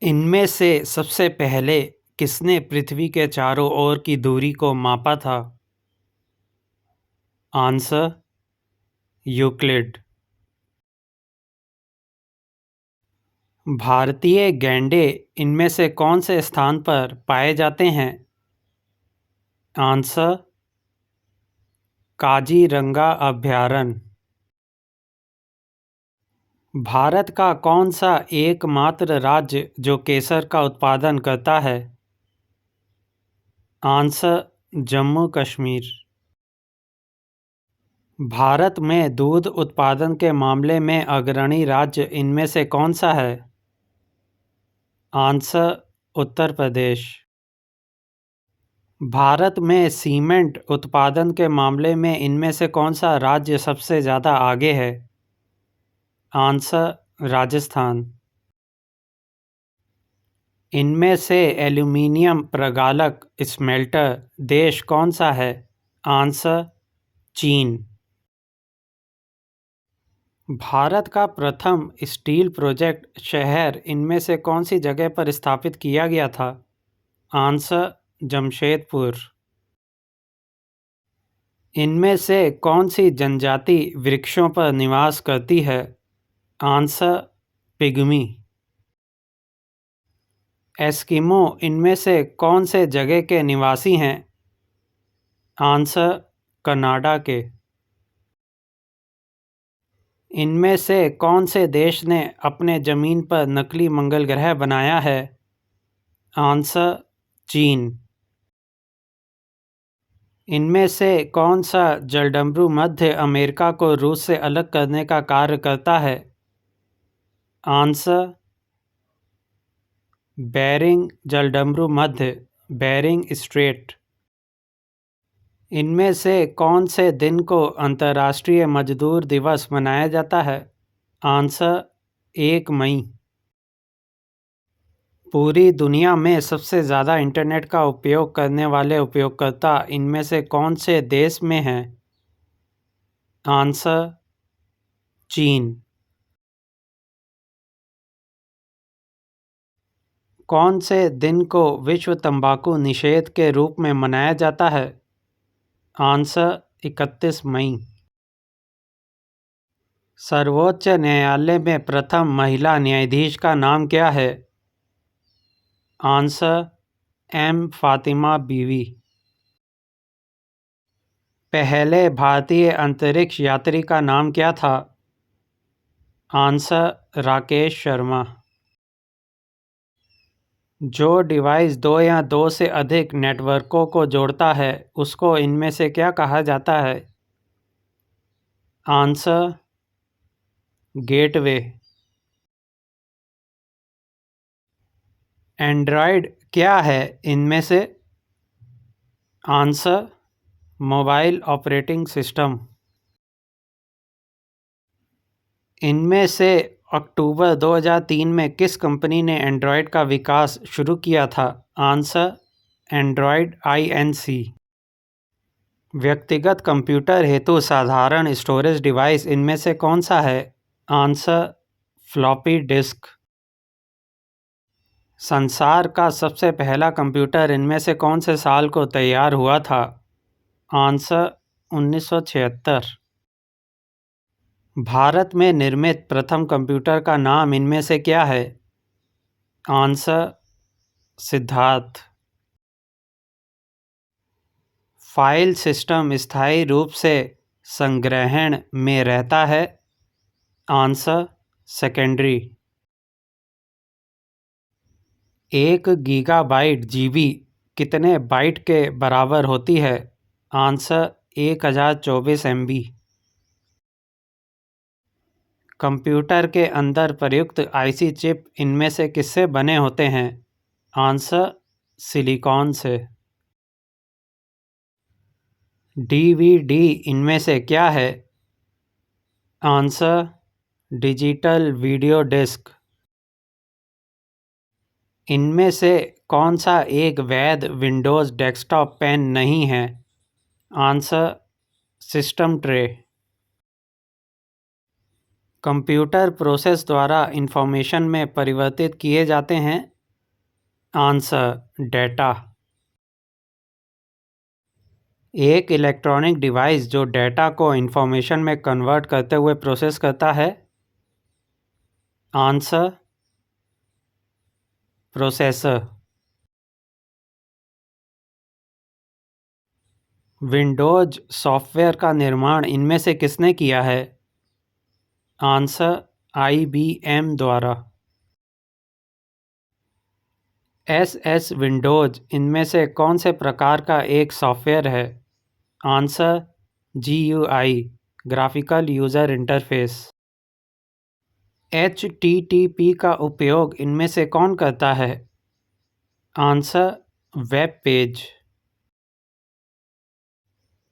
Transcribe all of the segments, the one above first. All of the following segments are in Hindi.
इनमें से सबसे पहले किसने पृथ्वी के चारों ओर की दूरी को मापा था? Answer: Euclid. भारतीय गैंडे इनमें से कौन से स्थान पर पाए जाते हैं? आंसर: काजीरंगा अभयारण्य। भारत का कौन सा एकमात्र राज्य जो केसर का उत्पादन करता है? आंसर: जम्मू कश्मीर। भारत में दूध उत्पादन के मामले में अग्रणी राज्य इनमें से कौन सा है? आंसर: उत्तर प्रदेश। भारत में सीमेंट उत्पादन के मामले में इनमें से कौन सा राज्य सबसे ज़्यादा आगे है? आंसर: राजस्थान। इनमें से एल्यूमीनियम प्रगालक स्मेल्टर देश कौन सा है? आंसर: चीन। भारत का प्रथम स्टील प्रोजेक्ट शहर इनमें से कौन सी जगह पर स्थापित किया गया था? आंसर: जमशेदपुर। इनमें से कौन सी जनजाति वृक्षों पर निवास करती है? Answer: pygmy. एस्किमो इनमें से कौन से जगह के निवासी हैं? आंसर: कनाडा के। इनमें से कौन से देश ने अपने ज़मीन पर नकली मंगल ग्रह बनाया है? आंसर: चीन। इनमें से कौन सा जलडमरू मध्य अमेरिका को रूस से अलग करने का कार्य करता है? आंसर: बेरिंग जलडमरू मध्य, बेरिंग स्ट्रेट। इनमें से कौन से दिन को अंतर्राष्ट्रीय मजदूर दिवस मनाया जाता है? आंसर: 1 मई। पूरी दुनिया में सबसे ज़्यादा इंटरनेट का उपयोग करने वाले उपयोगकर्ता इनमें से कौन से देश में हैं? आंसर: चीन। कौन से दिन को विश्व तंबाकू निषेध के रूप में मनाया जाता है? आंसर: 31 मई। सर्वोच्च न्यायालय में प्रथम महिला न्यायाधीश का नाम क्या है? आंसर: एम फातिमा बीवी। पहले भारतीय अंतरिक्ष यात्री का नाम क्या था? आंसर: राकेश शर्मा। जो डिवाइस दो या दो से अधिक नेटवर्कों को जोड़ता है उसको इनमें से क्या कहा जाता है? Answer: gateway. एंड्रॉयड क्या है इनमें से? Answer: mobile operating system. इनमें से अक्टूबर 2003 में किस कंपनी ने एंड्रॉयड का विकास शुरू किया था? Answer: Android INC। व्यक्तिगत कंप्यूटर हेतु साधारण स्टोरेज डिवाइस इनमें से कौन सा है? Answer: floppy disk. संसार का सबसे पहला कंप्यूटर इनमें से कौन से साल को तैयार हुआ था? आंसर: 1976। भारत में निर्मित प्रथम कंप्यूटर का नाम इनमें से क्या है? आंसर: सिद्धार्थ। फाइल सिस्टम स्थायी रूप से संग्रहण में रहता है? Answer: secondary. 1 गीगाबाइट GB कितने बाइट के बराबर होती है? Answer: 1024 MB। कंप्यूटर के अंदर प्रयुक्त IC चिप इनमें से किससे बने होते हैं? आंसर: सिलिकॉन से। DVD इनमें से क्या है? Answer: digital video disc. इनमें से कौन सा एक वैध विंडोज़ डेस्कटॉप पेन नहीं है? Answer: system tray. Computer process द्वारा इंफॉर्मेशन में परिवर्तित किए जाते हैं आंसर डेटा। एक इलेक्ट्रॉनिक डिवाइस जो डेटा को इंफॉर्मेशन में कन्वर्ट करते हुए प्रोसेस करता है। Answer processor. विंडोज सॉफ्टवेयर का निर्माण इनमें से किसने किया है। आंसर IBM द्वारा। SS विंडोज इनमें से कौन से प्रकार का एक सॉफ्टवेयर है। Answer GUI graphical user interface. HTTP का उपयोग इनमें से कौन करता है। Answer web page.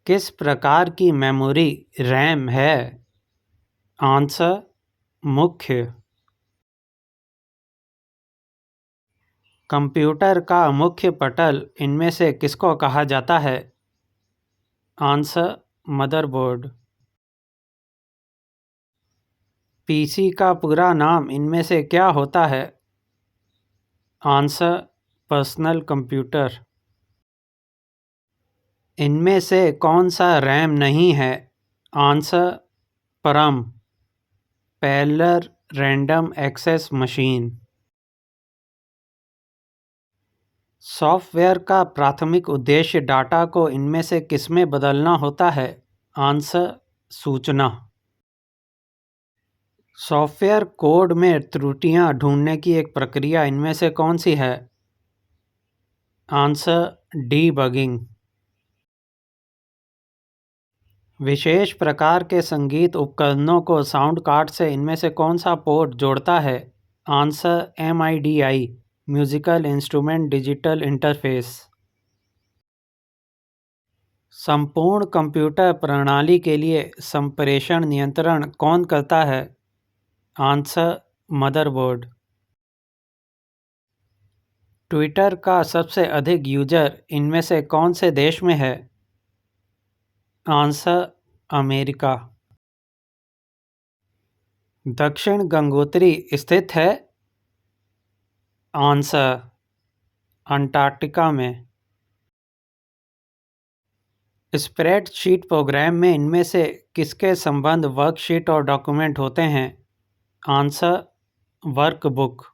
किस प्रकार की मेमोरी रैम है। आंसर मुख्य। कंप्यूटर का मुख्य पटल इनमें से किसको कहा जाता है। Answer motherboard. PC का पूरा नाम इनमें से क्या होता है। Answer personal computer. इनमें से कौन सा रैम नहीं है। Answer PARAM parallel random access machine. Software का प्राथमिक उद्देश्य डाटा को इनमें से किसमें बदलना होता है। आंसर सूचना। सॉफ्टवेयर कोड में त्रुटियां ढूंढने की एक प्रक्रिया इनमें से कौन सी है। Answer debugging. विशेष प्रकार के संगीत उपकरणों को साउंड कार्ड से इनमें से कौन सा पोर्ट जोड़ता है। Answer MIDI musical instrument digital interface. संपूर्ण कंप्यूटर प्रणाली के लिए संप्रेषण नियंत्रण कौन करता है। Answer motherboard. ट्विटर का सबसे अधिक यूजर इनमें से कौन से देश में है। Answer America. दक्षिण गंगोत्री स्थित है। आंसर अंटार्कटिका में। स्प्रेडशीट प्रोग्राम में इनमें से किसके संबंध वर्कशीट और डॉक्यूमेंट होते हैं। Answer workbook.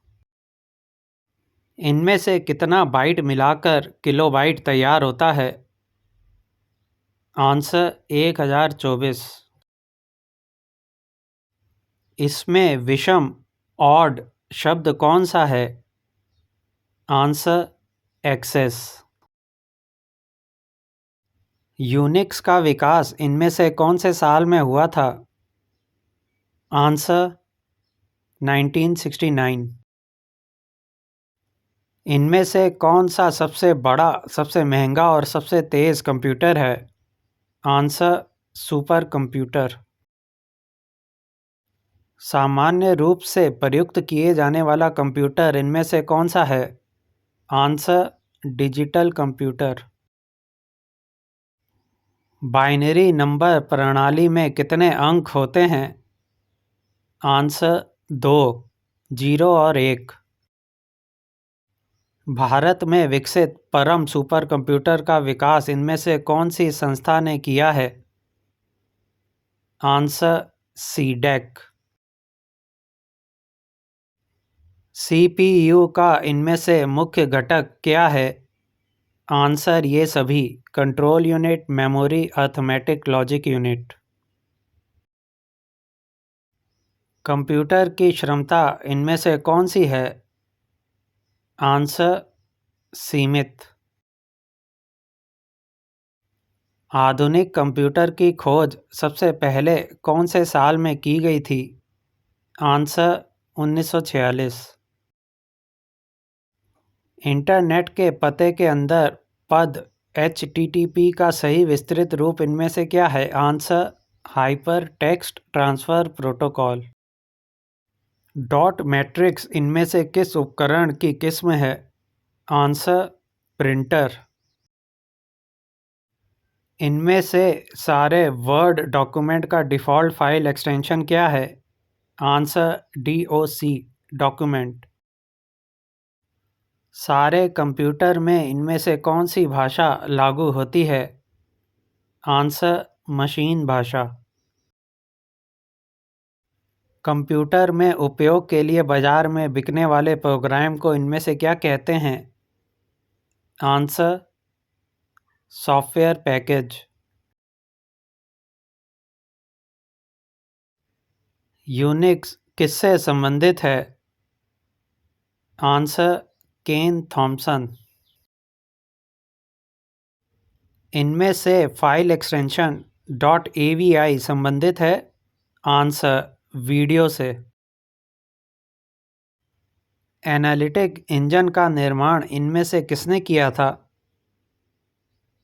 इनमें से कितना बाइट मिलाकर किलोबाइट तैयार होता है। आंसर 1024। इसमें विषम ऑड शब्द कौन सा है। Answer access. यूनिक्स का विकास इनमें से कौन से साल में हुआ था। आंसर 1969। इनमें से कौन सा सबसे बड़ा सबसे महंगा और सबसे तेज़ कंप्यूटर है। Answer super computer. सामान्य रूप से प्रयुक्त किए जाने वाला कंप्यूटर इनमें से कौन सा है। Answer digital computer. Binary number प्रणाली में कितने अंक होते हैं। आंसर 2 0 और 1। भारत में विकसित परम सुपर कंप्यूटर का विकास इनमें से कौन सी संस्था ने किया है। आंसर सीडेक। CPU का इनमें से मुख्य घटक क्या है। आंसर ये सभी control unit memory arithmetic logic unit. Computer की क्षमता इनमें से कौन सी है। आंसर सीमित। आधुनिक कंप्यूटर की खोज सबसे पहले कौन से साल में की गई थी। आंसर 1946। इंटरनेट के पते के अंदर पद HTTP का सही विस्तृत रूप इनमें से क्या है। Answer hyper text transfer protocol. Dot matrix इनमें से किस उपकरण की किस्म है। Answer printer. इनमें से सारे वर्ड डॉक्यूमेंट का डिफ़ॉल्ट फाइल एक्सटेंशन क्या है। Answer DOC document. सारे कंप्यूटर में इनमें से कौन सी भाषा लागू होती है? आंसर: मशीन भाषा। कंप्यूटर में उपयोग के लिए बाजार में बिकने वाले प्रोग्राम को इनमें से क्या कहते हैं? Answer: software package. यूनिक्स किससे संबंधित है? आंसर: केन थॉमसन। इनमें से फाइल एक्सटेंशन .avi संबंधित है? आंसर: वीडियो से। एनालिटिक इंजन का निर्माण इनमें से किसने किया था?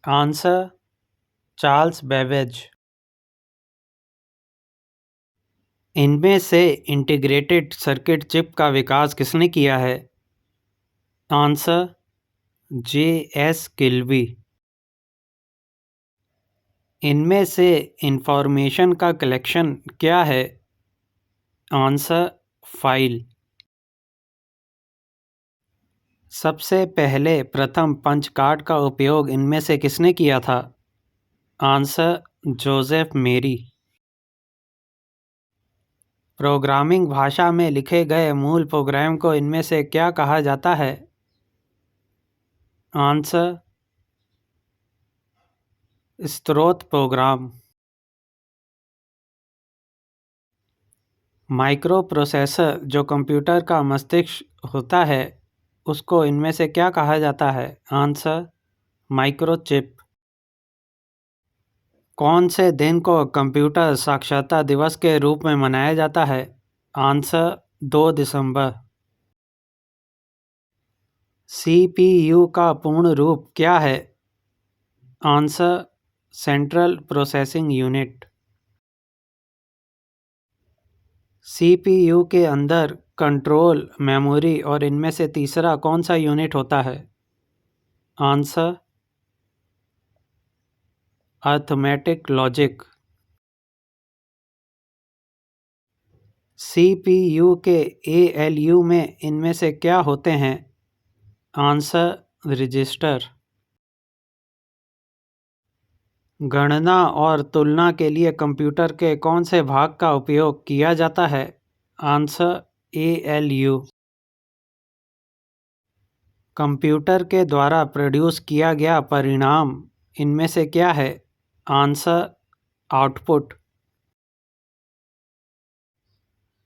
Answer: Charles Babbage. इनमें से इंटीग्रेटेड सर्किट चिप का विकास किसने किया है? Answer: JS. किल्बी। इनमें से इंफॉर्मेशन का कलेक्शन क्या है? Answer: file. सबसे पहले प्रथम पंच कार्ड का उपयोग इनमें से किसने किया था? आंसर: जोसेफ मेरी। प्रोग्रामिंग भाषा में लिखे गए मूल प्रोग्राम को इनमें से क्या कहा जाता है? आंसर: स्रोत प्रोग्राम। माइक्रो प्रोसेसर जो कंप्यूटर का मस्तिष्क होता है उसको इनमें से क्या कहा जाता है? Answer: microchip. कौन से दिन को कंप्यूटर साक्षरता दिवस के रूप में मनाया जाता है? आंसर: 2 दिसंबर। सीपीयू का पूर्ण रूप क्या है? Answer: central processing unit. CPU के अंदर कंट्रोल, मेमोरी और इनमें से तीसरा कौन सा यूनिट होता है? Answer: arithmetic logic. सीपीयू के एएलयू में इनमें से क्या होते हैं? Answer: register. गणना और तुलना के लिए कंप्यूटर के कौन से भाग का उपयोग किया जाता है? Answer: ALU. कंप्यूटर के द्वारा प्रोड्यूस किया गया परिणाम इनमें से क्या है? Answer: output.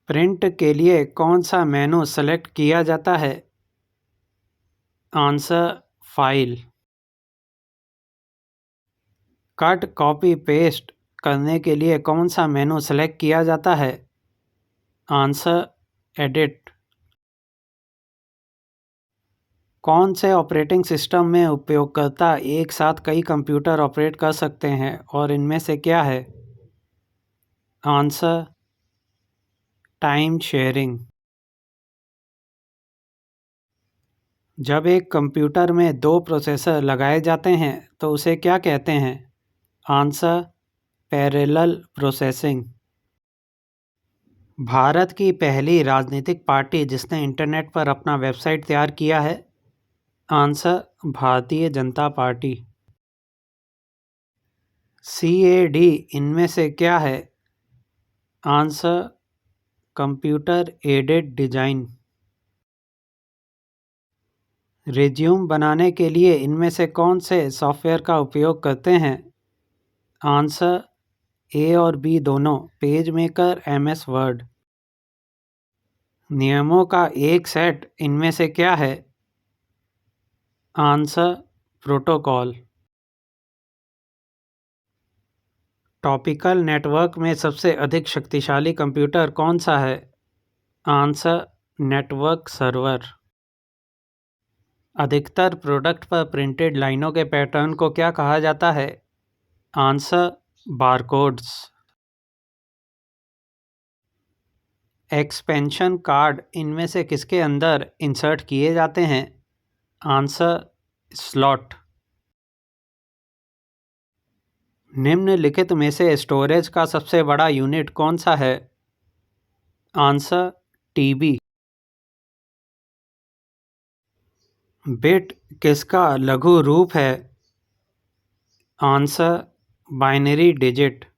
प्रिंट के लिए कौन सा मेनू सेलेक्ट किया जाता है? Answer: file. Cut copy paste करने के लिए कौन सा मेनू सेलेक्ट किया जाता है? Answer: edit. कौन से ऑपरेटिंग सिस्टम में उपयोगकर्ता एक साथ कई कंप्यूटर ऑपरेट कर सकते हैं और इनमें से क्या है? Answer: time sharing. जब एक कंप्यूटर में 2 प्रोसेसर लगाए जाते हैं तो उसे क्या कहते हैं? Answer: parallel processing. भारत की पहली राजनीतिक पार्टी जिसने इंटरनेट पर अपना वेबसाइट तैयार किया है? Answer: Bharatiya Janata party. CAD इनमें से क्या है? Answer: computer aided design. Resume बनाने के लिए इनमें से कौन से सॉफ्टवेयर का उपयोग करते हैं? आंसर: ए और बी दोनों, पेज मेकर, एमएस वर्ड। नियमों का एक सेट इनमें से क्या है? Answer: protocol. टॉपिकल नेटवर्क में सबसे अधिक शक्तिशाली कंप्यूटर कौन सा है? Answer: network server. अधिकतर प्रोडक्ट पर प्रिंटेड लाइनों के पैटर्न को क्या कहा जाता है? Answer: barcodes. एक्सपेंशन कार्ड इनमें से किसके अंदर इंसर्ट किए जाते हैं? Answer: slot. निम्नलिखित में से स्टोरेज का सबसे बड़ा यूनिट कौन सा है? Answer: TB. बिट किसका लघु रूप है? Answer binary digit.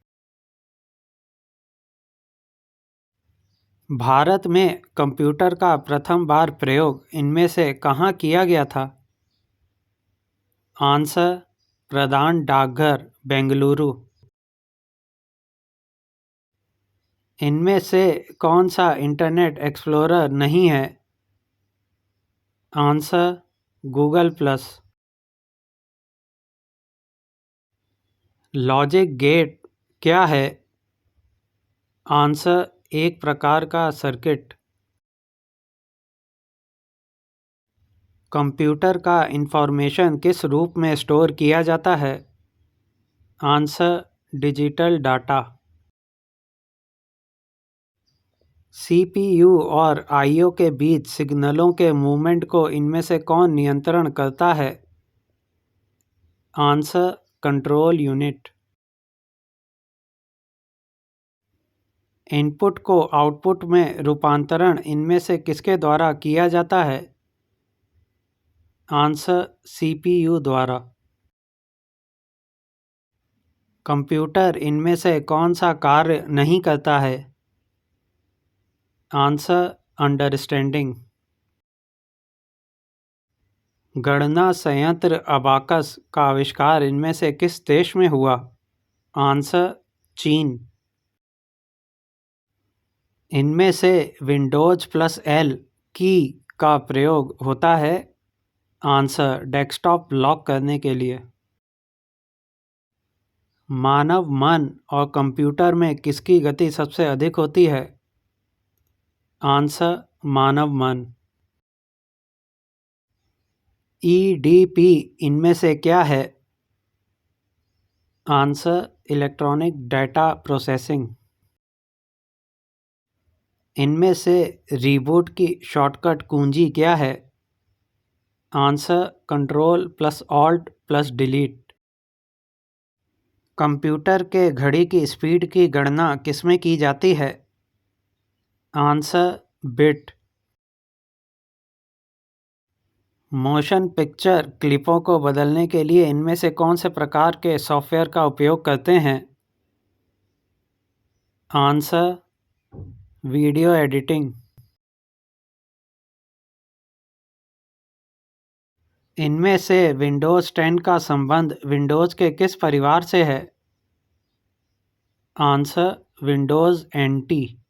भारत में कंप्यूटर का प्रथम बार प्रयोग इनमें से कहाँ किया गया था? आंसर प्रधान डाकघर बेंगलुरु। इनमें से कौन सा इंटरनेट एक्सप्लोरर नहीं है? Answer Google Plus. Logic gate क्या है? आंसर एक प्रकार का सर्किट। कंप्यूटर का इंफॉर्मेशन किस रूप में स्टोर किया जाता है? Answer digital data. सीपीयू और आईओ के बीच सिग्नलों के मूवमेंट को इनमें से कौन नियंत्रण करता है? Answer control unit. इनपुट को आउटपुट में रूपांतरण इनमें से किसके द्वारा किया जाता है? आंसर सीपीयू द्वारा। कंप्यूटर इनमें से कौन सा कार्य नहीं करता है? Answer understanding. गणना संयंत्र अबाकस का आविष्कार इनमें से किस देश में हुआ? आंसर चीन। इनमें से विंडोज प्लस एल की का प्रयोग होता है? आंसर डेस्कटॉप लॉक करने के लिए। मानव मन और कंप्यूटर में किसकी गति सबसे अधिक होती है? आंसर मानव मन। ईडीपी इनमें से क्या है? Answer electronic data processing. इनमें से रीबूट की शॉर्टकट कुंजी क्या है? Answer control plus alt plus delete. Computer के घड़ी की स्पीड की गणना किसमें की जाती है? Answer bit. मोशन पिक्चर क्लिपों को बदलने के लिए इनमें से कौन से प्रकार के सॉफ्टवेयर का उपयोग करते हैं? Answer video editing. इनमें से विंडोज़ 10 का संबंध विंडोज़ के किस परिवार से है? Answer Windows n t.